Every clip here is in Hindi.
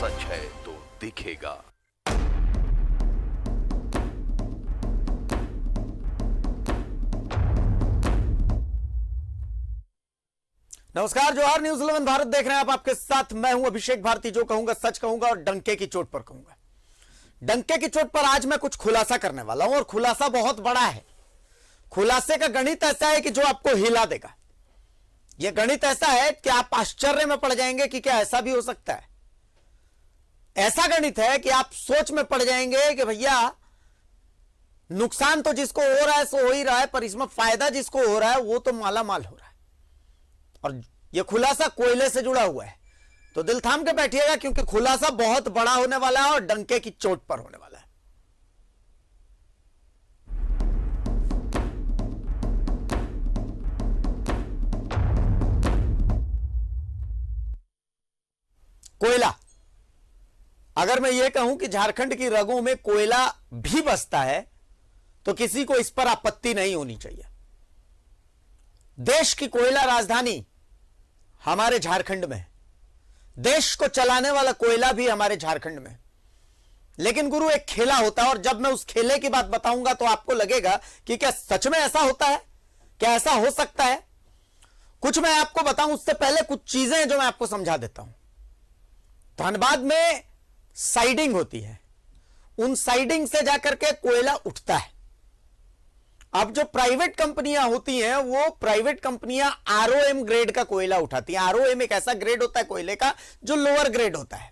सच है तो दिखेगा। नमस्कार, जोहार। न्यूज़ 11 भारत देख रहे हैं आप। आपके साथ मैं हूं अभिषेक भारती। जो कहूंगा सच कहूंगा और डंके की चोट पर कहूंगा। डंके की चोट पर आज मैं कुछ खुलासा करने वाला हूं और खुलासा बहुत बड़ा है। खुलासे का गणित ऐसा है कि जो आपको हिला देगा। यह गणित ऐसा है कि आप आश्चर्य में पड़ जाएंगे कि क्या ऐसा भी हो सकता है। ऐसा गणित है कि आप सोच में पड़ जाएंगे कि भैया नुकसान तो जिसको हो रहा है सो हो ही रहा है, पर इसमें फायदा जिसको हो रहा है वो तो माला माल हो रहा है। और यह खुलासा कोयले से जुड़ा हुआ है, तो दिल थाम के बैठिएगा क्योंकि खुलासा बहुत बड़ा होने वाला है और डंके की चोट पर होने वाला है। कोयला, अगर मैं यह कहूं कि झारखंड की रगों में कोयला भी बसता है तो किसी को इस पर आपत्ति नहीं होनी चाहिए। देश की कोयला राजधानी हमारे झारखंड में है। देश को चलाने वाला कोयला भी हमारे झारखंड में। लेकिन गुरु, एक खेला होता है और जब मैं उस खेले की बात बताऊंगा तो आपको लगेगा कि क्या सच में ऐसा होता है, क्या ऐसा हो सकता है। कुछ मैं आपको बताऊं उससे पहले कुछ चीजें जो मैं आपको समझा देता हूं। धनबाद में साइडिंग होती है, उन साइडिंग से जाकर के कोयला उठता है। अब जो प्राइवेट कंपनियां होती हैं वो प्राइवेट कंपनियां आरओएम ग्रेड का कोयला उठाती हैं। आरओएम एक ऐसा ग्रेड होता है कोयले का जो लोअर ग्रेड होता है।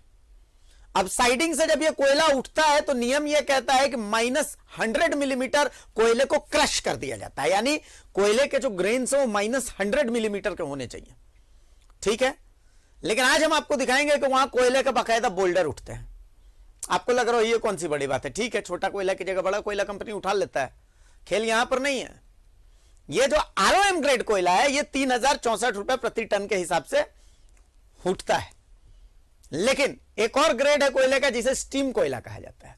अब साइडिंग से जब ये कोयला उठता है तो नियम यह कहता है कि -100 मिलीमीटर कोयले को क्रश कर दिया जाता है, यानी कोयले के जो ग्रेन्स है वो -100 मिलीमीटर के होने चाहिए। ठीक है, लेकिन आज हम आपको दिखाएंगे कि वहां कोयले का बाकायदा बोल्डर उठते हैं। आपको लग रहा हो ये कौन सी बड़ी बात है। ठीक है, छोटा कोयला की जगह बड़ा कोयला कंपनी उठा लेता है। खेल यहां पर नहीं है। ये जो आरओएम ग्रेड कोयला है ये 3064 रुपए प्रति टन के हिसाब से उठता है। लेकिन एक और ग्रेड है कोयले का जिसे स्टीम कोयला कहा जाता है।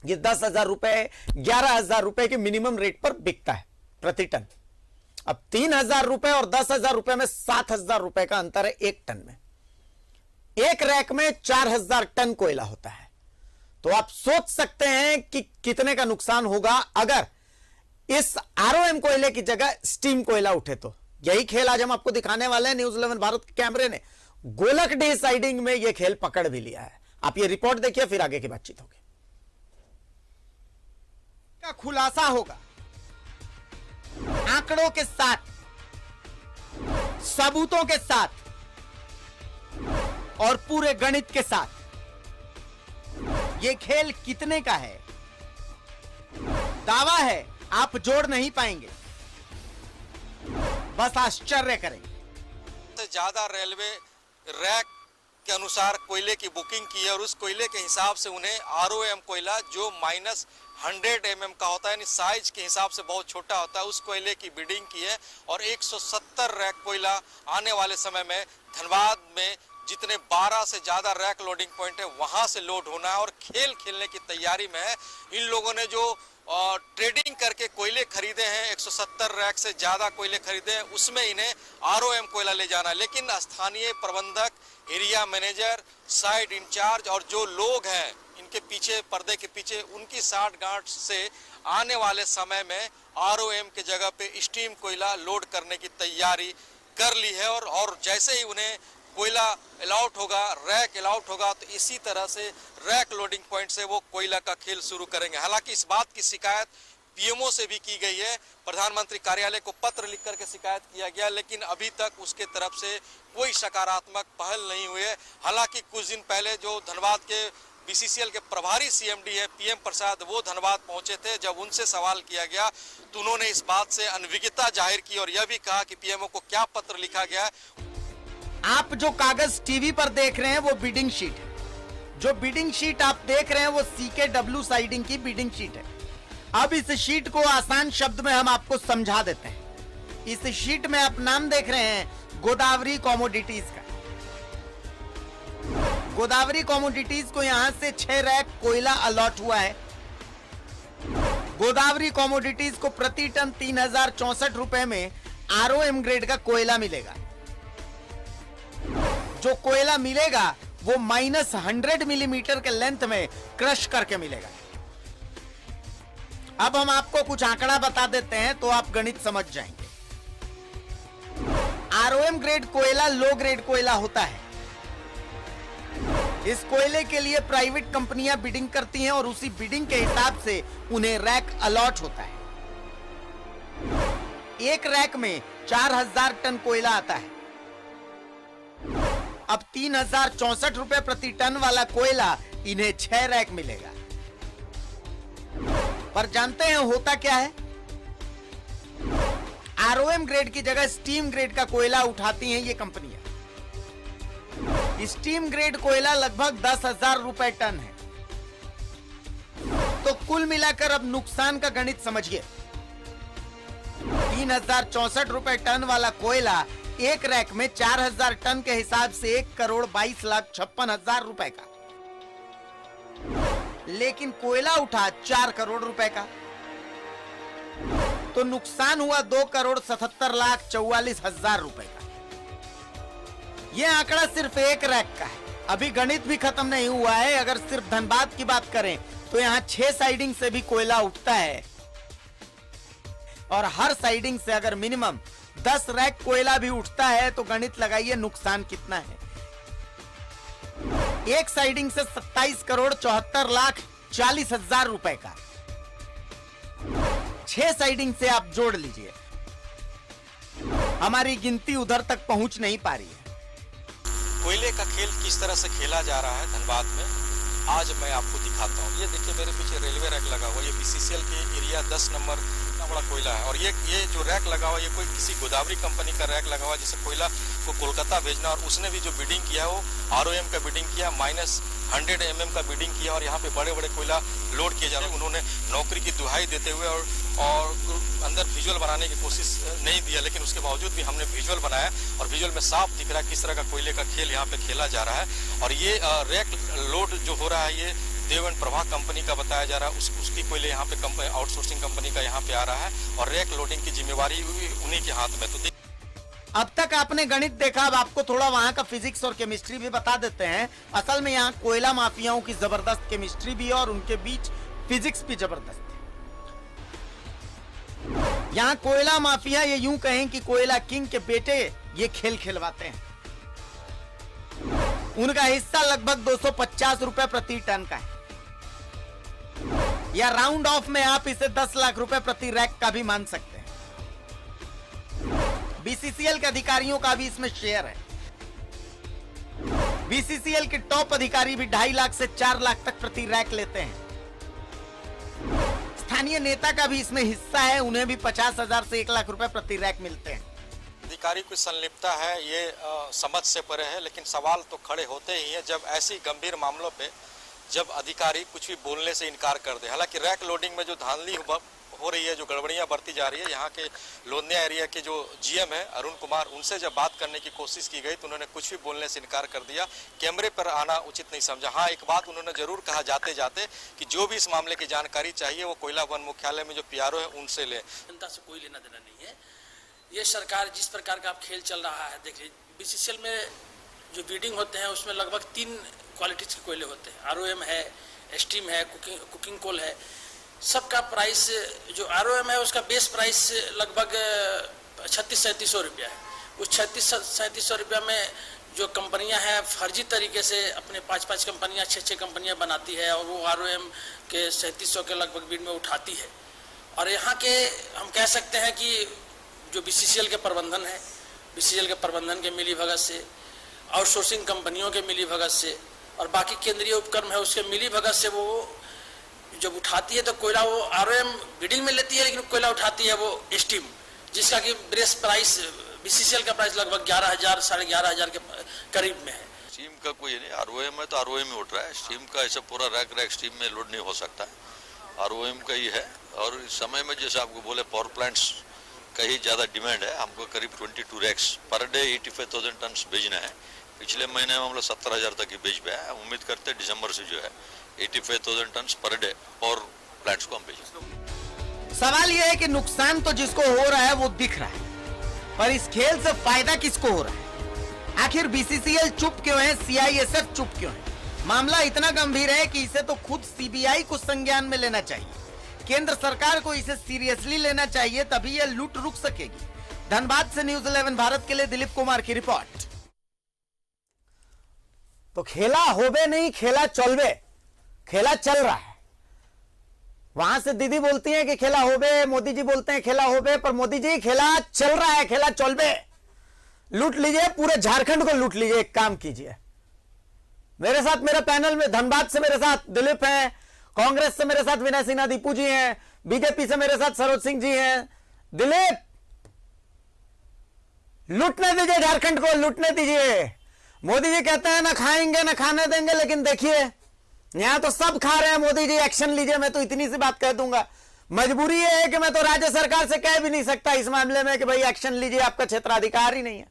ये 10,000 रुपए 11,000 रुपए के मिनिमम रेट पर बिकता है प्रति टन। अब 3,000 रुपए और 10,000 रुपए में 7,000 रुपए का अंतर है एक टन में। एक रैक में 4,000 टन कोयला होता है। तो आप सोच सकते हैं कि कितने का नुकसान होगा अगर इस आरओएम कोयले की जगह स्टीम कोयला उठे। तो यही खेल आज हम आपको दिखाने वाले हैं। न्यूज़ 11 भारत के कैमरे ने गोलकडीह साइडिंग में यह खेल पकड़ भी लिया है। आप ये रिपोर्ट देखिए, फिर आगे की बातचीत होगी। का खुलासा होगा आंकड़ों के साथ, सबूतों के साथ और पूरे गणित के साथ। यह खेल कितने का है दावा है आप जोड़ नहीं पाएंगे, बस आश्चर्य करेंगे। ज्यादा रेलवे रैक के अनुसार कोयले की बुकिंग की है और उस कोयले के हिसाब से उन्हें आरओएम कोयला जो -100 mm का होता है, यानी साइज के हिसाब से बहुत छोटा होता है, उस कोयले की बिडिंग की है। और 170 रैक कोयला आने वाले समय में धनबाद में जितने 12 से ज्यादा रैक लोडिंग पॉइंट है वहां से लोड होना है और खेल खेलने की तैयारी में है। इन लोगों ने जो ट्रेडिंग करके कोयले खरीदे हैं, 170 रैक से ज्यादा कोयले खरीदे हैं, उसमें इन्हें आरओएम कोयला ले जाना है। लेकिन स्थानीय प्रबंधक, एरिया मैनेजर, साइड इंचार्ज और जो लोग हैं इनके पीछे, पर्दे के पीछे, उनकी साठ गांठ से आने वाले समय में आरओएम के जगह पे स्टीम कोयला लोड करने की तैयारी कर ली है। और जैसे ही उन्हें कोयला अलाउट होगा, रैक अलाउट होगा, तो इसी तरह से रैक लोडिंग पॉइंट से वो कोयला का खेल शुरू करेंगे। हालांकि इस बात की शिकायत पीएमओ से भी की गई है, प्रधानमंत्री कार्यालय को पत्र लिख करके शिकायत किया गया, लेकिन अभी तक उसके तरफ से कोई सकारात्मक पहल नहीं हुई है। हालांकि कुछ दिन पहले जो धनबाद के बीसीसीएल के प्रभारी सीएमडी है पीएम प्रसाद, वो धनबाद पहुंचे थे। जब उनसे सवाल किया गया तो उन्होंने इस बात से अनभिज्ञता जाहिर की और यह भी कहा कि पीएमओ को क्या पत्र लिखा गया। आप जो कागज टीवी पर देख रहे हैं वो बिडिंग शीट है। जो बिडिंग शीट आप देख रहे हैं वो CKW साइडिंग की बिडिंग शीट है। अब इस शीट को आसान शब्द में हम आपको समझा देते हैं। इस शीट में आप नाम देख रहे हैं गोदावरी कमोडिटीज का। गोदावरी कमोडिटीज को यहां से 6 रैक कोयला अलॉट हुआ है। गोदावरी कमोडिटीज को प्रति टन 3064 रुपए में आरओएम ग्रेड का कोयला मिलेगा। जो कोयला मिलेगा वो -100 मिलीमीटर के लेंथ में क्रश करके मिलेगा। अब हम आपको कुछ आंकड़ा बता देते हैं तो आप गणित समझ जाएंगे। आरओएम ग्रेड कोयला लो ग्रेड कोयला होता है। इस कोयले के लिए प्राइवेट कंपनियां बिडिंग करती हैं और उसी बिडिंग के हिसाब से उन्हें रैक अलॉट होता है। एक रैक में 4000 टन कोयला आता है। अब 3064 रुपए प्रति टन वाला कोयला इन्हें 6 रैक मिलेगा। पर जानते हैं होता क्या है? आरओएम ग्रेड की जगह स्टीम ग्रेड का कोयला उठाती हैं ये कंपनियां। स्टीम ग्रेड कोयला लगभग 10,000 रुपए टन है। तो कुल मिलाकर अब नुकसान का गणित समझिए। 3064 रुपए टन वाला कोयला एक रैक में 4000 टन के हिसाब से 1,22,56,000 रुपए का, लेकिन कोयला उठा 4 करोड़ रुपए का। तो नुकसान हुआ 2,77,44,000 रुपए का। यह आंकड़ा सिर्फ एक रैक का है। अभी गणित भी खत्म नहीं हुआ है। अगर सिर्फ धनबाद की बात करें तो यहां 6 साइडिंग से भी कोयला उठता है और हर साइडिंग से अगर मिनिमम 10 रैक कोयला भी उठता है तो गणित लगाइए नुकसान कितना है। एक साइडिंग से 27,74,40,000 रुपए का। 6 साइडिंग से आप जोड़ लीजिए। हमारी गिनती उधर तक पहुंच नहीं पा रही है। कोयले का खेल किस तरह से खेला जा रहा है धनबाद में, आज मैं आपको दिखाता हूँ। ये देखिए मेरे पीछे रेलवे रैक लगा हुआ, ये बीसीसीएल के एरिया 10 नंबर इतना बड़ा कोयला है। और ये जो रैक लगा हुआ, ये कोई किसी गोदावरी कंपनी का रैक लगा हुआ जिसे कोयला को कोलकाता भेजना, और उसने भी जो बिडिंग किया है वो आरओएम का बिडिंग किया, -100 mm का बिडिंग किया, और यहाँ पे बड़े बड़े कोयला लोड किए जा रहे हैं। उन्होंने नौकरी की दुहाई देते हुए और अंदर विजुअल बनाने की कोशिश नहीं दिया, लेकिन उसके बावजूद भी हमने विजुअल बनाया और विजुअल में साफ दिख रहा है किस तरह का कोयले का खेल यहाँ पे खेला जा रहा है। और ये रैक लोड जो हो रहा है ये देव एंड प्रभा कंपनी का बताया जा रहा है। उसकी कोयले यहाँ पे आउटसोर्सिंग कंपनी का यहाँ पे आ रहा है और रैक लोडिंग की जिम्मेवारी उन्हीं के हाथ में। तो अब तक आपने गणित देखा, अब आपको थोड़ा वहां का फिजिक्स और केमिस्ट्री भी बता देते हैं। असल में यहाँ कोयला माफियाओं की जबरदस्त केमिस्ट्री भी है और उनके बीच फिजिक्स भी जबरदस्त है। यहाँ कोयला माफिया, ये यूं कहें कि कोयला किंग के बेटे ये खेल खिलवाते हैं। उनका हिस्सा लगभग 250 रुपए प्रति टन का है, या राउंड ऑफ में आप इसे 10 लाख रुपए प्रति रैक का भी मान सकते हैं। बीसीसीएल के अधिकारियों का भी इसमें शेयर है। बीसीसीएल के टॉप अधिकारी भी 2.5 लाख से 4 लाख तक प्रति रैक लेते हैं। स्थानीय नेता का भी इसमें हिस्सा है, उन्हें भी 50,000 से 1 लाख रुपए प्रति रैक मिलते हैं। अधिकारी की संलिप्तता है ये समझ से परे है, लेकिन सवाल तो खड़े होते ही हैं जब ऐसी गंभीर मामलों पे जब अधिकारी कुछ भी बोलने से इनकार कर दे। हालांकि रैक लोडिंग में जो धांधली हो रही है, जो गड़बड़ियां बरती जा रही है, यहाँ के लोनिया एरिया के जो जीएम है अरुण कुमार, उनसे जब बात करने की कोशिश की गई तो उन्होंने कुछ भी बोलने से इनकार कर दिया। कैमरे पर आना उचित नहीं समझा। हाँ, एक बात उन्होंने जरूर कहा जाते जाते कि जो भी इस मामले की जानकारी चाहिए वो कोयला वन मुख्यालय में जो पीआरओ है उनसे ले। जनता से कोई लेना देना नहीं है। ये सरकार जिस प्रकार का खेल चल रहा है, देखिए बीसीसीएल में जो बीडिंग होते हैं उसमें लगभग 3 क्वालिटीज के कोयले होते हैं। आरओएम है, स्टीम है, कुकिंग कोल है। सबका प्राइस, जो आरओएम है उसका बेस प्राइस लगभग 3600-3700 रुपया है। उस 3600-3700 रुपया में जो कंपनियां हैं फर्जी तरीके से अपने 5-5 कंपनियां 6-6 कंपनियां बनाती है और वो आरओएम के 3700 के लगभग बीड में उठाती है। और यहाँ के हम कह सकते हैं कि जो बीसीसीएल के प्रबंधन है, बीसीसीएल के प्रबंधन के मिलीभगत से, आउटसोर्सिंग कंपनियों के मिलीभगत से और बाकी केंद्रीय उपक्रम है उसके मिलीभगत से वो जब उठाती है तो कोयला वो आरओएम बिडिंग में लेती है, लेकिन कोयला उठाती है वो स्टीम, जिसका कि बेस प्राइस बीसीसीएल का प्राइस लगभग 11,000 साढ़े 11,000 के करीब में है। स्टीम का कोई नहीं, आरओएम है तो आरओएम में उठ रहा है। स्टीम का ऐसा पूरा रैक स्टीम में लोड नहीं हो सकता, आरओएम का ही है। और इस समय में जैसे आपको बोले पावर प्लांट्स का ही ज़्यादा डिमांड है। हमको करीब 22 रैक्स पर डे 85,000 टन भेजना है। पिछले महीने में हम लोग 70,000 तक ही भेज पाए हैं। उम्मीद करते हैं दिसंबर से जो है 85,000 ton per day power plants को हम भेजेंगे। सवाल यह है कि नुकसान तो जिसको हो रहा है वो दिख रहा है, पर इस खेल से फायदा किसको हो रहा है? आखिर बीसीसीएल चुप क्यों है, सीआईएसएफ चुप क्यों है? मामला इतना गंभीर है कि इसे तो खुद सीबीआई को संज्ञान में लेना चाहिए। केंद्र सरकार को इसे सीरियसली लेना चाहिए, तभी यह लूट रुक सकेगी। धनबाद से न्यूज़ 11 भारत के लिए दिलीप कुमार की रिपोर्ट। तो खेला होबे नहीं, खेला चलबे, खेला चल रहा है। वहां से दीदी बोलती है कि खेला होबे, मोदी जी बोलते हैं खेला होबे, पर मोदी जी खेला चल रहा है, खेला चलबे। लूट लीजिए, पूरे झारखंड को लूट लीजिए। एक काम कीजिए, मेरे साथ मेरे पैनल में धनबाद से मेरे साथ दिलीप हैं, कांग्रेस से मेरे साथ विनय सिन्हा दीपू जी हैं, बीजेपी से मेरे साथ सरोज सिंह जी हैं। दिलीप, लूटने दीजिए झारखंड को, लूटने दीजिए। मोदी जी कहते हैं ना खाएंगे ना खाने देंगे, लेकिन देखिए यहां तो सब खा रहे हैं। मोदी जी एक्शन लीजिए। मैं तो इतनी सी बात कह दूंगा, मजबूरी ये है कि मैं तो राज्य सरकार से कह भी नहीं सकता इस मामले में कि भाई एक्शन लीजिए, आपका क्षेत्राधिकार ही नहीं है।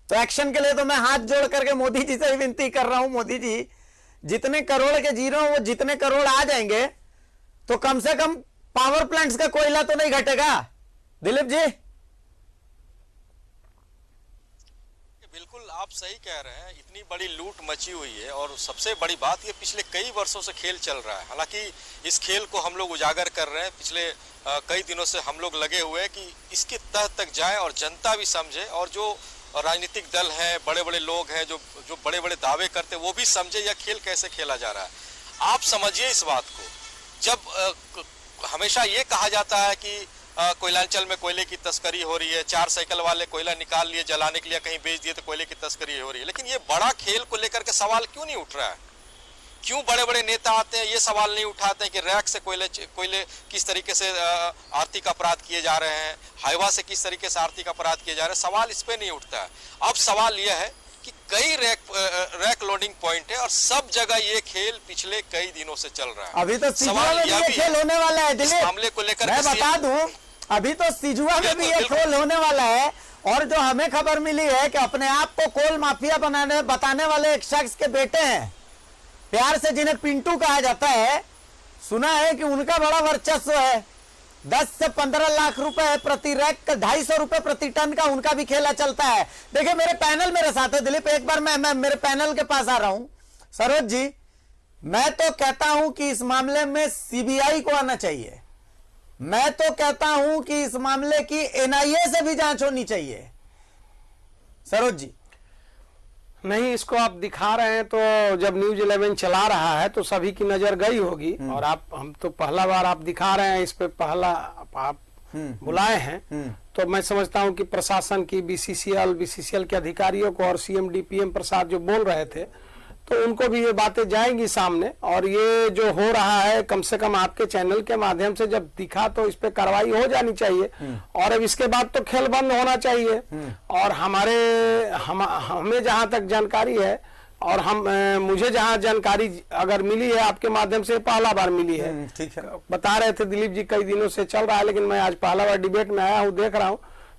तो एक्शन के लिए तो मैं हाथ जोड़ करके मोदी जी से विनती कर रहा हूं, मोदी जी जितने करोड़ के जीरो वो जितने करोड़ आ जाएंगे तो कम से कम पावर प्लांट्स का कोयला तो नहीं घटेगा। दिलीप जी, बिल्कुल आप सही कह रहे हैं, इतनी बड़ी लूट मची हुई है और सबसे बड़ी बात ये पिछले कई वर्षों से खेल चल रहा है। हालांकि इस खेल को हम लोग उजागर कर रहे हैं, पिछले कई दिनों से हम लोग लगे हुए हैं कि इसके तह तक जाए और जनता भी समझे, और जो राजनीतिक दल हैं, बड़े बड़े लोग हैं जो बड़े बड़े दावे करते हैं, वो भी समझे यह खेल कैसे खेला जा रहा है। आप समझिए इस बात को, जब हमेशा ये कहा जाता है कि कोयलांचल में कोयले की तस्करी हो रही है, 4 साइकिल वाले कोयला निकाल लिए जलाने के लिए, कहीं बेच दिए तो कोयले की तस्करी हो रही है, लेकिन ये बड़ा खेल को लेकर के सवाल क्यों नहीं उठ रहा है? क्यों बड़े बड़े नेता आते हैं ये सवाल नहीं उठाते हैं कि रैक से कोयले किस तरीके से आर्थिक अपराध किए जा रहे हैं, हाइवा से किस तरीके से आर्थिक अपराध किए जा रहे हैं? सवाल इस पे नहीं उठता है। अब सवाल यह है कि कई रैक लोडिंग पॉइंट है और सब जगह ये खेल पिछले कई दिनों से चल रहा है। अभी तो सिजुआ में भी ये खेल होने वाला है दिलीप, मामले को लेकर मैं बता दूं, अभी तो सिजुआ में भी ये खेल होने वाला है। और जो हमें खबर मिली है कि अपने आप को कोल माफिया बताने वाले एक शख्स के बेटे हैं, प्यार से जिन्हें पिंटू कहा जाता है, सुना है कि उनका बड़ा वर्चस्व है। 10 से 15 लाख रुपए प्रति रैक का, 250 रुपए प्रति टन का उनका भी खेला चलता है। देखिए मेरे पैनल मेरे साथ है दिलीप, एक बार मैं मेरे पैनल के पास आ रहा हूं। सरोज जी, मैं तो कहता हूं कि इस मामले में सीबीआई को आना चाहिए। मैं तो कहता हूं कि इस मामले की एनआईए से भी जांच होनी चाहिए। सरोज जी, नहीं, इसको आप दिखा रहे हैं तो जब न्यूज़ 11 चला रहा है तो सभी की नजर गई होगी। और हम तो पहला बार आप दिखा रहे हैं, इस पे पहला आप बुलाए हैं, तो मैं समझता हूं कि प्रशासन की बीसीसीएल के अधिकारियों को और सीएम डीपीएम प्रसाद जो बोल रहे थे, तो उनको भी ये बातें जाएंगी सामने। और ये जो हो रहा है, कम से कम आपके चैनल के माध्यम से जब दिखा तो इस पे कार्रवाई हो जानी चाहिए। और अब इसके बाद तो खेल बंद होना चाहिए। और हमें जहां तक जानकारी है और मुझे जहां जानकारी अगर मिली है आपके माध्यम से, पहला बार मिली है। ठीक है। बता रहे थे दिलीप जी कई दिनों से चल रहा है, लेकिन मैं आज पहला बार डिबेट में आया हूँ, देख रहा हूँ।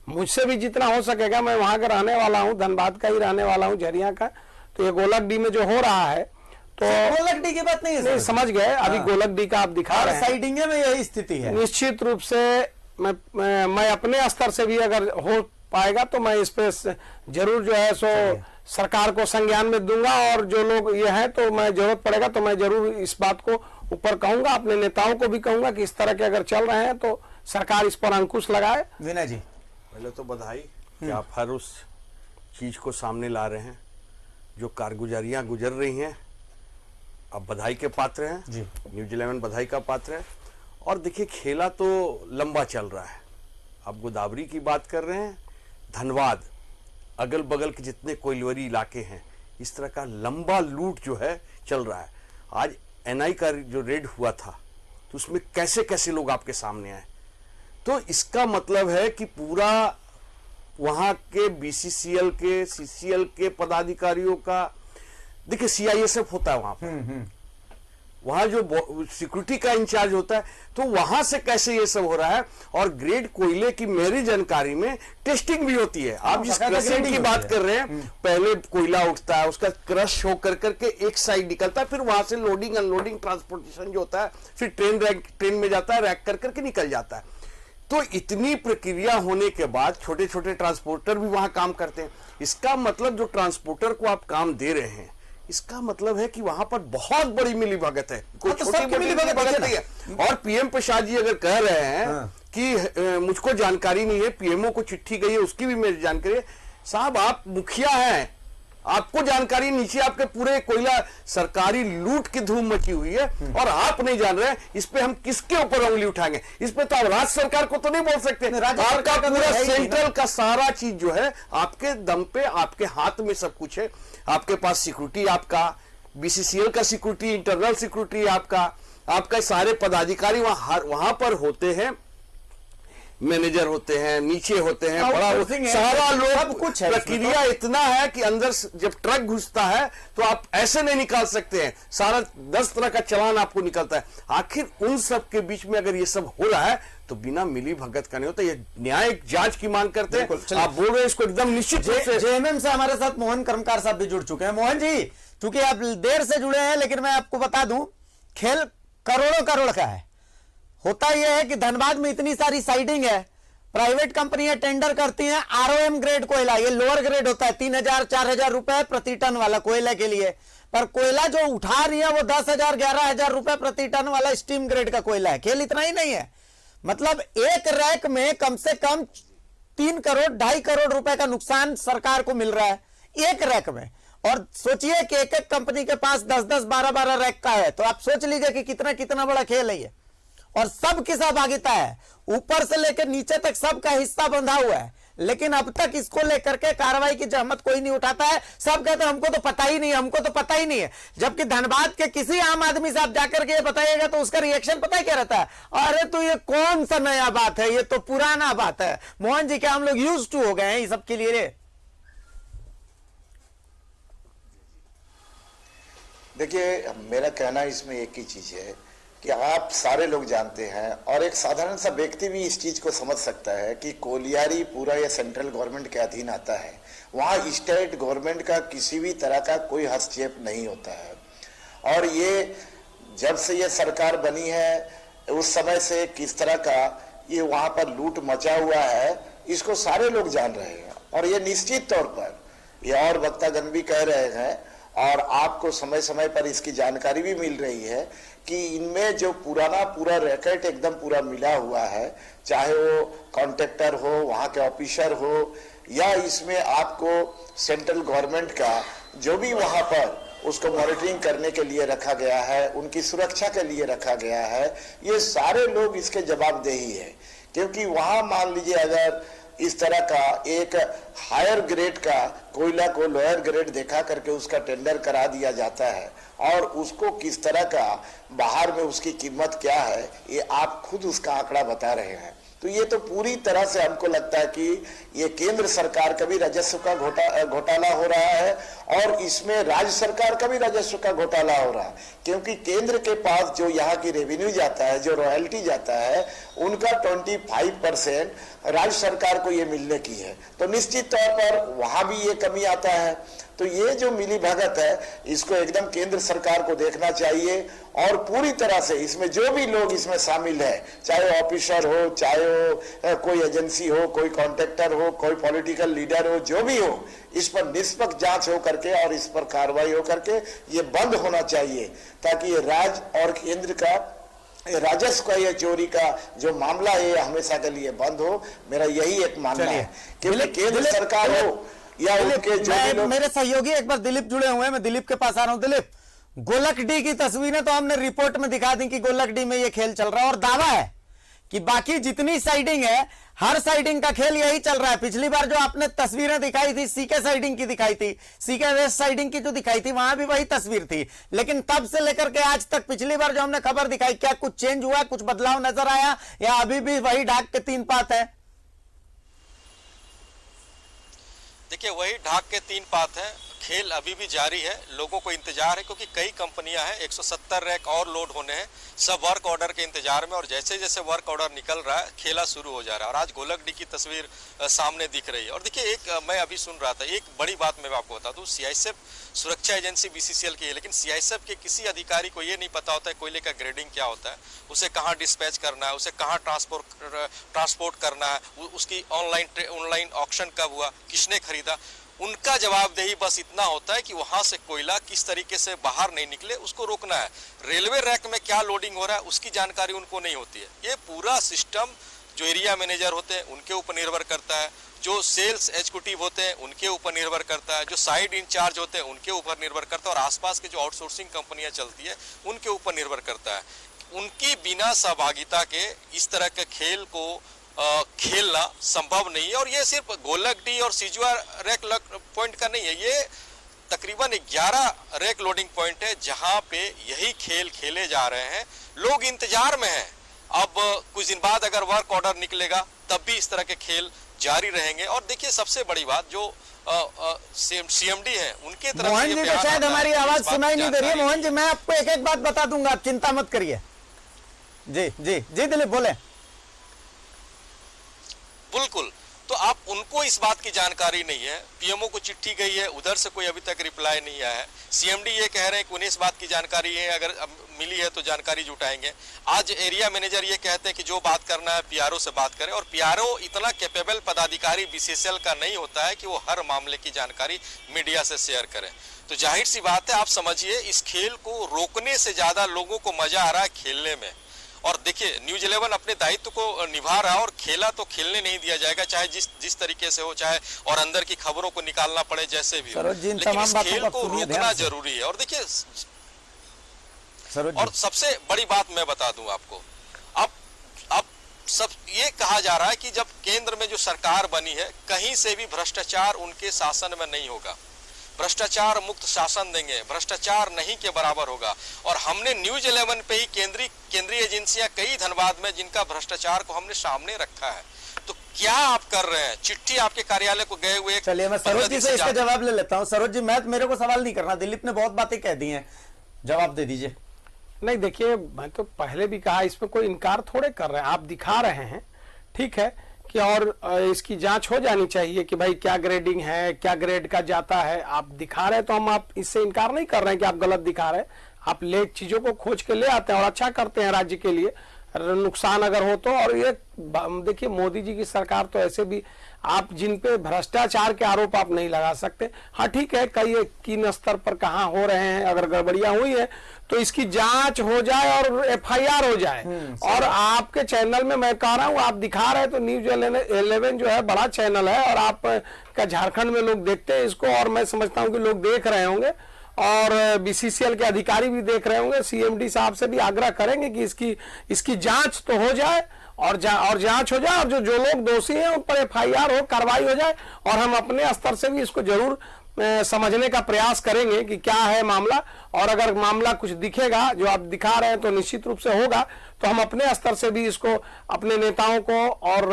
मुझसे भी जितना हो सकेगा, मैं वहां का रहने वाला हूँ, धनबाद का ही रहने वाला हूँ, झरिया का। तो ये गोलकडी में जो हो रहा है, तो गोलकडी की बात नहीं है, समझ गए। अभी गोलकडी का आप दिखा रहे हैं, साइडिंग में यही स्थिति है। निश्चित रूप से मैं अपने स्तर से भी अगर हो पाएगा तो मैं इस पे जरूर जो है सो सरकार को संज्ञान में दूंगा। और जो लोग ये हैं तो मैं जरूरत पड़ेगा तो मैं जरूर इस बात को ऊपर कहूंगा, अपने नेताओं को भी कहूंगा कि इस तरह के अगर चल रहे हैं तो सरकार इस पर अंकुश लगाए। विनय जी, पहले तो बधाई कि आप हर उस चीज को सामने ला रहे हैं जो कारगुजारियां गुजर रही हैं। आप बधाई के पात्र हैं जी। न्यूज़ 11 बधाई का पात्र है। और देखिए खेला तो लंबा चल रहा है। आप गोदावरी की बात कर रहे हैं, धनबाद, अगल बगल के जितने कोयलवरी इलाके हैं, इस तरह का लंबा लूट जो है चल रहा है। आज एनआई का जो रेड हुआ था तो उसमें कैसे कैसे लोग आपके सामने आए, तो इसका मतलब है कि पूरा वहां के बीसीसीएल के, सीसीएल के पदाधिकारियों का, देखिए सीआईएसएफ होता है वहां पर, वहां जो सिक्योरिटी का इंचार्ज होता है, तो वहां से कैसे ये सब हो रहा है। और ग्रेड कोयले की मेरी जानकारी में टेस्टिंग भी होती है। आप जिस क्रशिंग की बात कर रहे हैं, पहले कोयला उठता है, उसका क्रश हो करके एक साइड निकलता है, फिर वहां से लोडिंग अनलोडिंग ट्रांसपोर्टेशन जो होता है, फिर ट्रेन में जाता है, रैक करके निकल जाता है। तो इतनी प्रक्रिया होने के बाद छोटे छोटे ट्रांसपोर्टर भी वहां काम करते हैं। इसका मतलब जो ट्रांसपोर्टर को आप काम दे रहे हैं, इसका मतलब है कि वहां पर बहुत बड़ी मिलीभगत है, कोई तो छोटी सबकी मोटी मिलीभगत मिलीभगत नहीं है। और पीएम प्रसाद जी अगर कह रहे हैं कि मुझको जानकारी नहीं है, पीएमओ को चिट्ठी गई है उसकी भी मेरी जानकारी है। साहब आप मुखिया हैं, आपको जानकारी, नीचे आपके पूरे कोयला सरकारी लूट की धूम मची हुई है और आप नहीं जान रहे हैं। इस पे हम किसके ऊपर उंगली उठाएंगे? इस पे तो आप राज्य सरकार को तो नहीं बोल सकते। आपका पूरा सेंट्रल का सारा चीज जो है आपके दम पे, आपके हाथ में सब कुछ है। आपके पास सिक्योरिटी, आपका बीसीसीएल का सिक्योरिटी, इंटरनल सिक्योरिटी आपका सारे पदाधिकारी वहां पर होते हैं, मैनेजर होते हैं, नीचे होते हैं, बड़ा सारा लोग, कुछ प्रक्रिया इतना है कि अंदर जब ट्रक घुसता है तो आप ऐसे नहीं निकाल सकते हैं, सारा 10 तरह का चालान आपको निकलता है। आखिर उन सब के बीच में अगर ये सब हो रहा है तो बिना मिली भगत का नहीं होता। ये न्यायिक जांच की मांग करते हैं। आप बोल रहे हैं इसको एकदम निश्चित रूप से। जेएमएम से हमारे साथ मोहन कर्मकार साहब भी जुड़ चुके हैं। मोहन जी, क्योंकि आप देर से जुड़े हैं, लेकिन मैं आपको बता दूं, खेल करोड़ों करोड़ का है। होता यह है कि धनबाद में इतनी सारी साइडिंग है, प्राइवेट कंपनियां टेंडर करती हैं आरओएम ग्रेड कोयला, ये लोअर ग्रेड होता है, 3,000-4,000 रुपए प्रति टन वाला कोयला के लिए, पर कोयला जो उठा रही है वो 10,000-11,000 रुपए प्रति टन वाला स्टीम ग्रेड का कोयला है। खेल इतना ही नहीं है, मतलब एक रैक में कम से कम 3 करोड़ 2.5 करोड़ रुपए का नुकसान सरकार को मिल रहा है एक रैक में। और सोचिए कि एक एक कंपनी के पास 10-10, 12-12 रैक का है, तो आप सोच लीजिए कि कितना कितना बड़ा खेल है ये। और सबकी सहभागिता है, ऊपर से लेकर नीचे तक सबका हिस्सा बंधा हुआ है, लेकिन अब तक इसको लेकर के कार्रवाई की जहमत कोई नहीं उठाता है। सब कहते हैं हमको तो पता ही नहीं है, हमको तो पता ही नहीं है। जबकि धनबाद के किसी आम आदमी से आप जाकर के ये बताइएगा तो उसका रिएक्शन पता है क्या रहता है? अरे तो ये कौन सा नया बात है, ये तो पुराना बात है। मोहन जी, क्या हम लोग यूज टू हो गए हैं ये सब के लिए? देखिए, मेरा कहना इसमें एक ही चीज है कि आप सारे लोग जानते हैं और एक साधारण सा व्यक्ति भी इस चीज को समझ सकता है कि कोलियारी पूरा ये सेंट्रल गवर्नमेंट के अधीन आता है। वहाँ स्टेट गवर्नमेंट का किसी भी तरह का कोई हस्तक्षेप नहीं होता है। और ये जब से ये सरकार बनी है उस समय से किस तरह का ये वहाँ पर लूट मचा हुआ है, इसको सारे लोग जान रहे हैं। और ये निश्चित तौर पर ये और वक्तागण भी कह रहे हैं और आपको समय समय पर इसकी जानकारी भी मिल रही है कि इनमें जो पूरा रैकेट एकदम पूरा मिला हुआ है, चाहे वो कॉन्ट्रैक्टर हो, वहाँ के ऑफिसर हो, या इसमें आपको सेंट्रल गवर्नमेंट का जो भी वहाँ पर उसको मॉनिटरिंग करने के लिए रखा गया है, उनकी सुरक्षा के लिए रखा गया है, ये सारे लोग इसके जवाबदेही है। क्योंकि वहाँ मान लीजिए अगर इस तरह का एक हायर ग्रेड का कोयला को लोअर ग्रेड देखा करके उसका टेंडर करा दिया जाता है और उसको किस तरह का बाहर में उसकी कीमत क्या है, ये आप खुद उसका आंकड़ा बता रहे हैं। तो ये तो पूरी तरह से हमको लगता है कि ये केंद्र सरकार का भी राजस्व का घोटाला हो रहा है और इसमें राज्य सरकार का भी राजस्व का घोटाला हो रहा है। क्योंकि केंद्र के पास जो यहाँ की रेवेन्यू जाता है, जो रॉयल्टी जाता है, उनका 25% राज्य सरकार को ये मिलने की है। तो निश्चित तौर पर वहां भी ये कमी आता है। तो ये जो मिली भगत है इसको एकदम केंद्र सरकार को देखना चाहिए और पूरी तरह से इसमें जो भी लोग इसमें शामिल है, चाहे ऑफिसर हो, चाहे वो कोई एजेंसी हो, कोई कॉन्ट्रैक्टर हो, कोई पॉलिटिकल लीडर हो, जो भी हो, इस पर निष्पक्ष जांच हो करके और इस पर कार्रवाई हो करके ये बंद होना चाहिए, ताकि ये राज्य और केंद्र का राजस्व का ये चोरी का जो मामला है हमेशा के लिए बंद हो। मेरा यही एक मानना है। क्योंकि केंद्र सरकार हो या उनके जो भी लोग, मेरे सहयोगी एक बार दिलीप जुड़े हुए हैं, मैं दिलीप के पास आ रहा हूं। दिलीप, गोलकडी की तस्वीरें तो हमने रिपोर्ट में दिखा दी कि गोलकडी में ये खेल चल रहा है और दावा है कि बाकी जितनी साइडिंग है हर साइडिंग का खेल यही चल रहा है। पिछली बार जो आपने तस्वीरें दिखाई थी सीके साइडिंग की दिखाई थी, सीके वेस्ट साइडिंग की जो दिखाई थी वहां भी वही तस्वीर थी, लेकिन तब से लेकर के आज तक पिछली बार जो हमने खबर दिखाई, क्या कुछ चेंज हुआ, कुछ बदलाव नजर आया या अभी भी वही ढाक के 3 पात है? देखिए, वही ढाक के 3 पात है। खेल अभी भी जारी है, लोगों को इंतजार है क्योंकि कई कंपनियां हैं, 170 रैक और लोड होने हैं, सब वर्क ऑर्डर के इंतजार में, और जैसे जैसे वर्क ऑर्डर निकल रहा है खेला शुरू हो जा रहा है। और आज गोलकडी की तस्वीर सामने दिख रही है। और देखिए, एक मैं अभी सुन रहा था, एक बड़ी बात मैं आपको बता दूं, सीआईएसएफ सुरक्षा एजेंसी बीसीसीएल की है, लेकिन सीआईएसएफ के किसी अधिकारी को ये नहीं पता होता है कोयले का ग्रेडिंग क्या होता है, उसे कहाँ डिस्पैच करना है, उसे कहाँ ट्रांसपोर्ट करना है, उसकी ऑनलाइन ऑक्शन कब हुआ, किसने खरीदा। उनका जवाबदेही बस इतना होता है कि वहां से कोयला किस तरीके से बाहर नहीं निकले उसको रोकना है। रेलवे रैक में क्या लोडिंग हो रहा है उसकी जानकारी उनको नहीं होती है। ये पूरा सिस्टम जो एरिया मैनेजर होते हैं उनके ऊपर निर्भर करता है, जो सेल्स एग्जीक्यूटिव होते हैं उनके ऊपर निर्भर करता है, जो साइड इंचार्ज होते हैं उनके ऊपर निर्भर करता है, और आसपास के जो आउटसोर्सिंग कंपनियां चलती है उनके ऊपर निर्भर करता है। उनकी बिना सहभागिता के इस तरह के खेल को खेलना संभव नहीं है। और ये सिर्फ गोलकडी और सिजुआ रैक पॉइंट का नहीं है, ये तकरीबन 11 रैक लोडिंग पॉइंट है जहां पे यही खेल खेले जा रहे हैं। लोग इंतजार में हैं, अब कुछ दिन बाद अगर वर्क ऑर्डर निकलेगा तब भी इस तरह के खेल जारी रहेंगे। और देखिए, सबसे बड़ी बात जो सीएमडी है उनके तरफ मोहन जी को शायद हमारी आवाज सुनाई नहीं दे रही है। मोहन जी, मैं आपको एक एक बात बता दूंगा, आप चिंता मत करिए। जी जी जी दिलीप बोले। बिल्कुल, तो आप उनको इस बात की जानकारी नहीं है। पीएमओ को चिट्ठी गई है, उधर से कोई अभी तक रिप्लाई नहीं आया है। सीएमडी ये कह रहे हैं कि उन्हें इस बात की जानकारी है, अगर मिली है तो जानकारी जुटाएंगे। आज एरिया मैनेजर ये कहते हैं कि जो बात करना है पीआरओ से बात करें, और पीआरओ इतना कैपेबल पदाधिकारी बीसीसीएल का नहीं होता है कि वो हर मामले की जानकारी मीडिया से शेयर करें। तो जाहिर सी बात है, आप समझिए, इस खेल को रोकने से ज्यादा लोगों को मजा आ रहा है खेलने में। और देखिए, न्यूज 11 अपने दायित्व को निभा रहा है, और खेला तो खेलने नहीं दिया जाएगा, चाहे जिस तरीके से हो, चाहे और अंदर की खबरों को निकालना पड़े, जैसे भी हो, लेकिन इस खेल को रोकना जरूरी है। और देखिए, और सबसे बड़ी बात मैं बता दूं आपको, अब सब ये कहा जा रहा है कि जब केंद्र में जो सरकार बनी है, कहीं से भी भ्रष्टाचार उनके शासन में नहीं होगा, भ्रष्टाचार मुक्त शासन देंगे, भ्रष्टाचार नहीं के बराबर होगा। और हमने न्यूज 11 पे ही केंद्रीय एजेंसियां कई धनबाद में जिनका भ्रष्टाचार को हमने सामने रखा है। तो क्या आप कर रहे हैं? चिट्ठी आपके कार्यालय को गए हुए। चलिए, मैं सरोज जी से इसका जवाब ले लेता हूं। सरोज जी, मेरे को सवाल नहीं करना, दिलीप ने बहुत बातें कह दी हैं, जवाब दे दीजिए। नहीं, देखिए, मैं तो पहले भी कहा, इसमें कोई इनकार थोड़े कर रहे हैं, आप दिखा रहे हैं, ठीक है कि, और इसकी जांच हो जानी चाहिए कि भाई क्या ग्रेडिंग है, क्या ग्रेड का जाता है, आप दिखा रहे हैं, तो हम आप इससे इनकार नहीं कर रहे हैं कि आप गलत दिखा रहे हैं। आप ले चीजों को खोज के ले आते हैं और अच्छा करते हैं राज्य के लिए, नुकसान अगर हो तो। और ये देखिए, मोदी जी की सरकार तो ऐसे भी, आप जिन पे भ्रष्टाचार के आरोप आप नहीं लगा सकते। हाँ ठीक है, कई किन स्तर पर कहाँ हो रहे हैं, अगर गड़बड़ियां हुई है तो इसकी जांच हो जाए और एफआईआर हो जाए। और आपके चैनल में मैं कह रहा हूँ, आप दिखा रहे हैं, तो न्यूज 11 जो है बड़ा चैनल है, और आप का झारखंड में लोग देखते हैं इसको, और मैं समझता हूँ कि लोग देख रहे होंगे, और बीसीसीएल के अधिकारी भी देख रहे होंगे। सीएमडी साहब से भी आग्रह करेंगे कि इसकी जांच तो हो जाए, और जांच हो जाए, और जो लोग दोषी हैं उन पर एफआईआर हो, कार्रवाई हो जाए। और हम अपने स्तर से भी इसको जरूर समझने का प्रयास करेंगे कि क्या है मामला, और अगर मामला कुछ दिखेगा जो आप दिखा रहे हैं तो निश्चित रूप से होगा, तो हम अपने स्तर से भी इसको अपने नेताओं को और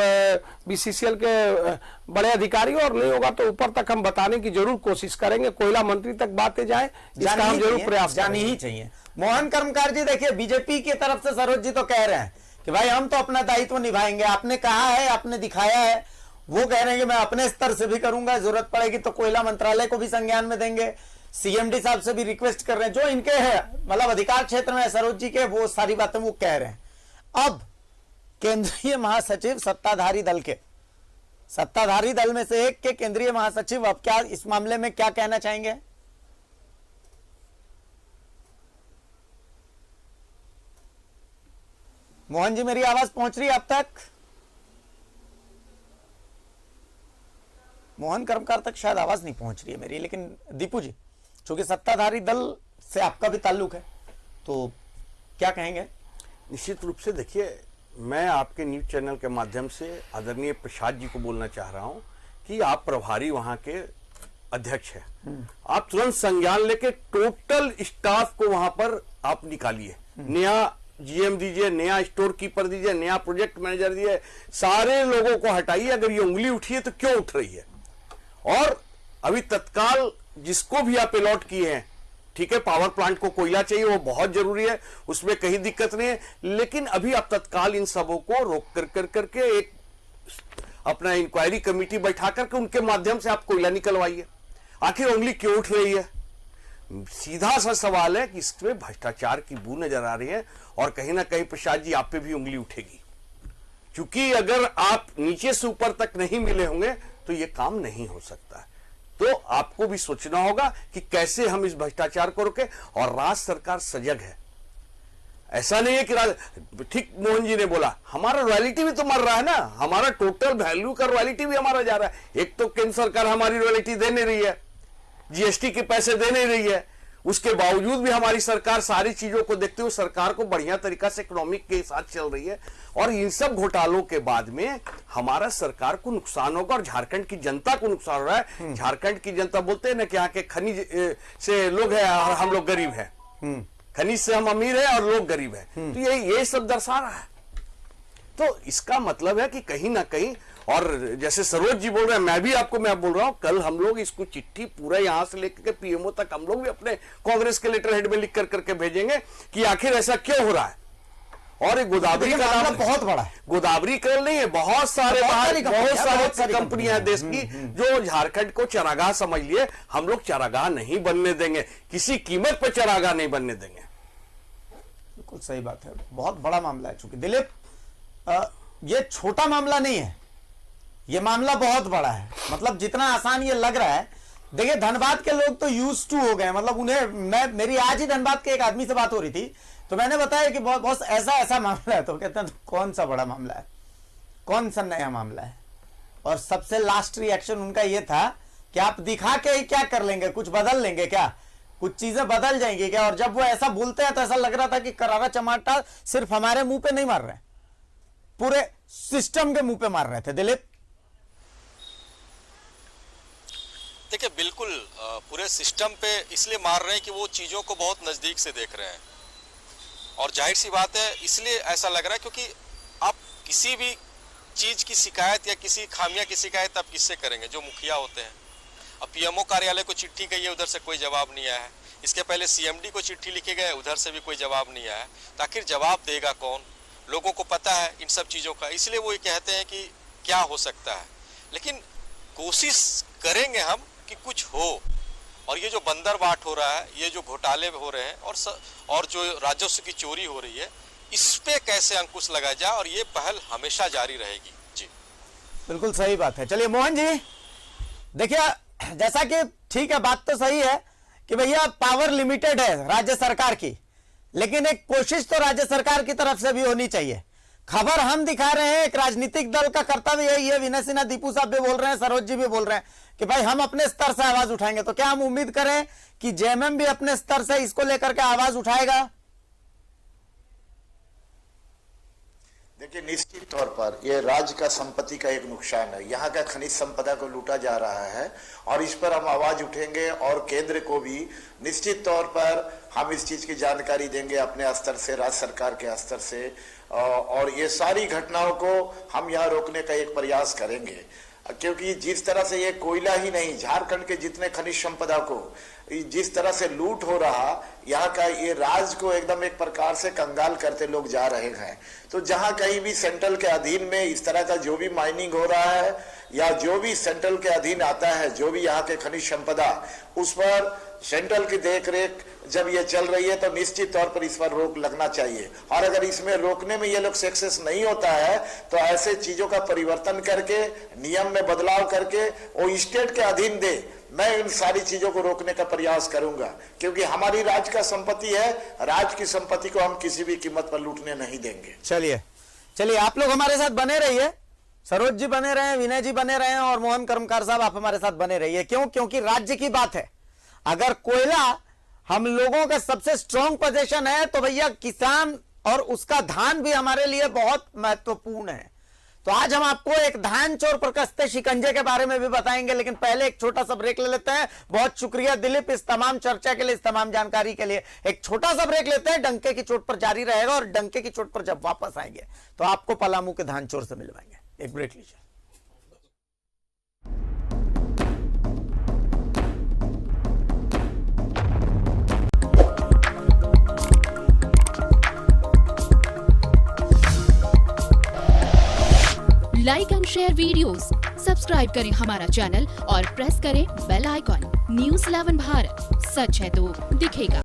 बीसीसीएल के बड़े अधिकारियों, और नहीं होगा तो ऊपर तक हम बताने की जरूर कोशिश करेंगे, कोयला मंत्री तक बातें जाए, इसका हम जरूर प्रयास जानी ही चाहिए। मोहन कर्मकार जी, देखिए, बीजेपी की तरफ से सरोज जी तो कह रहे हैं कि भाई हम तो अपना दायित्व निभाएंगे, आपने कहा है, आपने दिखाया है। वो कह रहे हैं कि मैं अपने स्तर से भी करूंगा, जरूरत पड़ेगी तो कोयला मंत्रालय को भी संज्ञान में देंगे। सीएमडी साहब से भी रिक्वेस्ट कर रहे हैं, जो इनके है मतलब अधिकार क्षेत्र में सरोज जी के, वो सारी बातें वो कह रहे हैं। अब केंद्रीय महासचिव सत्ताधारी दल में से एक के केंद्रीय महासचिव अब क्या इस मामले में क्या कहना चाहेंगे? मोहन जी, मेरी आवाज पहुंच रही है आप तक? मोहन कर्मकार तक शायद आवाज नहीं पहुंच रही है मेरी, लेकिन दीपू जी, चूंकि सत्ताधारी दल से आपका भी ताल्लुक है, तो क्या कहेंगे? निश्चित रूप से देखिए, मैं आपके न्यूज चैनल के माध्यम से आदरणीय प्रसाद जी को बोलना चाह रहा हूं कि आप प्रभारी वहां के अध्यक्ष हैं, आप तुरंत संज्ञान लेके टोटल स्टाफ को वहां पर आप निकालिए, नया जीएम दीजिए, नया स्टोर कीपर दीजिए, नया प्रोजेक्ट मैनेजर दीजिए, सारे लोगों को हटाइए। अगर ये उंगली उठी है तो क्यों उठ रही है, और अभी तत्काल जिसको भी आप अलॉट किए हैं, ठीक है, पावर प्लांट को कोयला चाहिए, वो बहुत जरूरी है, उसमें कहीं दिक्कत नहीं है, लेकिन अभी आप तत्काल इन सबों को रोक करके एक अपना इंक्वायरी कमेटी बैठा करके उनके माध्यम से आप कोयला निकलवाइए। आखिर उंगली क्यों उठ रही है? सीधा सा सवाल है कि इसमें भ्रष्टाचार की बू नजर आ रही है और कहीं ना कहीं प्रसाद जी आप पे भी उंगली उठेगी, क्योंकि अगर आप नीचे से ऊपर तक नहीं मिले होंगे तो ये काम नहीं हो सकता। तो आपको भी सोचना होगा कि कैसे हम इस भ्रष्टाचार को रोकें, और राज्य सरकार सजग है। ऐसा नहीं है कि ठीक मोहन जी ने बोला हमारा रॉयल्टी भी तो मर रहा है ना, हमारा टोटल वैल्यू का रॉयल्टी भी हमारा जा रहा है। एक तो केंद्र सरकार हमारी रॉयल्टी दे नहीं रही है, जीएसटी के पैसे दे नहीं रही है, उसके बावजूद भी हमारी सरकार सारी चीजों को देखते हुए सरकार को बढ़िया तरीका से इकोनॉमिक के साथ चल रही है, और इन सब घोटालों के बाद में हमारा सरकार को नुकसान होगा और झारखंड की जनता को नुकसान हो रहा है। झारखंड की जनता बोलते हैं ना कि यहाँ के खनिज से लोग हैं और हम लोग गरीब हैं, खनिज से हम अमीर हैं और लोग गरीब हैं, तो ये सब दर्शा रहा है। तो इसका मतलब है कि कहीं ना कहीं, और जैसे सरोज जी बोल रहे हैं, मैं बोल रहा हूं, कल हम लोग इसको चिट्ठी पूरा यहां से लेकर के पीएमओ तक हम लोग भी अपने कांग्रेस के लेटर हेड में लिख करके भेजेंगे कि आखिर ऐसा क्यों हो रहा है। और गोदावरी का नाम बहुत बड़ा है, गोदावरी कल नहीं है, बहुत सारे कंपनियां हैं देश की जो झारखंड को चरागाह समझ लिए। हम लोग चरागाह नहीं बनने देंगे, किसी कीमत पर चरागाह नहीं बनने देंगे। बिल्कुल सही बात है, बहुत बड़ा मामला है। चूंकि दिलीप, ये छोटा मामला नहीं है, ये मामला बहुत बड़ा है। मतलब जितना आसान ये लग रहा है, देखिए धनबाद के लोग तो यूज टू हो गए, मतलब उन्हें, मेरी आज ही धनबाद के एक आदमी से बात हो रही थी, तो मैंने बताया कि बहुत ऐसा मामला है, तो कहते हैं कौन सा बड़ा मामला है, कौन सा नया मामला है। और सबसे लास्ट रिएक्शन उनका ये था कि आप दिखा के ही क्या कर लेंगे, कुछ बदल लेंगे क्या, कुछ चीजें बदल जाएंगी क्या। और जब वो ऐसा बोलते हैं तो ऐसा लग रहा था कि करारा चमाटा सिर्फ हमारे मुंह पे नहीं मार रहे, पूरे सिस्टम के मुंह पे मार रहे थे। दिलीप, देखिए बिल्कुल पूरे सिस्टम पे इसलिए मार रहे हैं कि वो चीज़ों को बहुत नज़दीक से देख रहे हैं, और जाहिर सी बात है इसलिए ऐसा लग रहा है क्योंकि आप किसी भी चीज़ की शिकायत या किसी खामियां की शिकायत आप किससे करेंगे, जो मुखिया होते हैं। अब पीएमओ कार्यालय को चिट्ठी गई है, उधर से कोई जवाब नहीं आया है। इसके पहले सीएमडी को चिट्ठी लिखे गए, उधर से भी कोई जवाब नहीं आया है। तो आखिर जवाब देगा कौन? लोगों को पता है इन सब चीज़ों का, इसलिए वो ये कहते हैं कि क्या हो सकता है, लेकिन कोशिश करेंगे हम कि कुछ हो। और ये जो बंदरबाट हो रहा है, ये जो घोटाले हो रहे हैं और जो राजस्व की चोरी हो रही है, इस पे कैसे अंकुश लगाया जाए, और ये पहल हमेशा जारी रहेगी। जी बिल्कुल सही बात है। चलिए मोहन जी, देखिए जैसा कि ठीक है, बात तो सही है कि भैया पावर लिमिटेड है राज्य सरकार की, लेकिन एक कोशिश तो राज्य सरकार की तरफ से भी होनी चाहिए। खबर हम दिखा रहे हैं, एक राजनीतिक दल का कर्तव्य यही है। विनय सिन्हा, दीपू साहब भी बोल रहे हैं, सरोज जी भी बोल रहे हैं कि भाई हम अपने स्तर से आवाज उठाएंगे। तो क्या हम उम्मीद करें कि जेएमएम भी अपने स्तर से इसको लेकर के आवाज उठाएगा? देखिए, निश्चित तौर पर ये राज्य का संपत्ति का एक नुकसान है। यहाँ का खनिज संपदा को लूटा जा रहा है और इस पर हम आवाज उठेंगे, और केंद्र को भी निश्चित तौर पर हम इस चीज की जानकारी देंगे अपने स्तर से, राज्य सरकार के स्तर से, और ये सारी घटनाओं को हम यहाँ रोकने का एक प्रयास करेंगे। क्योंकि जिस तरह से ये कोयला ही नहीं, झारखंड के जितने खनिज संपदा को जिस तरह से लूट हो रहा, यहाँ का ये राज्य को एकदम एक प्रकार से कंगाल करते लोग जा रहे हैं। तो जहाँ कहीं भी सेंट्रल के अधीन में इस तरह का जो भी माइनिंग हो रहा है, या जो भी सेंट्रल के अधीन आता है, जो भी यहाँ के खनिज संपदा, उस पर सेंट्रल की देखरेख जब ये चल रही है तो निश्चित तौर पर इस पर रोक लगना चाहिए। और अगर इसमें रोकने में ये लोग सक्सेस नहीं होता है तो ऐसे चीजों का परिवर्तन करके, नियम में बदलाव करके वो स्टेट के अधीन दे। मैं इन सारी चीजों को रोकने का प्रयास करूंगा, क्योंकि हमारी राज्य का संपत्ति है, राज्य की संपत्ति को हम किसी भी कीमत पर लूटने नहीं देंगे। चलिए आप लोग हमारे साथ बने रहिए, सरोज जी बने रहे, विनय जी बने रहे, और मोहन कर्मकार साहब आप हमारे साथ बने रहिए। क्यों? क्योंकि राज्य की बात है। अगर कोयला हम लोगों का सबसे स्ट्रॉन्ग पोजीशन है तो भैया किसान और उसका धान भी हमारे लिए बहुत महत्वपूर्ण है। तो आज हम आपको एक धान चोर पर कसते शिकंजे के बारे में भी बताएंगे, लेकिन पहले एक छोटा सा ब्रेक ले लेते हैं। बहुत शुक्रिया दिलीप इस तमाम चर्चा के लिए, इस तमाम जानकारी के लिए। एक छोटा सा ब्रेक लेते हैं, डंके की चोट पर जारी रहेगा, और डंके की चोट पर जब वापस आएंगे तो आपको पलामू के धान चोर से मिलवाएंगे। एक ब्रेक लीजिए। Like and share videos, subscribe करें हमारा चैनल और प्रेस करें बेल आइकॉन। News 11 भारत, सच है तो दिखेगा।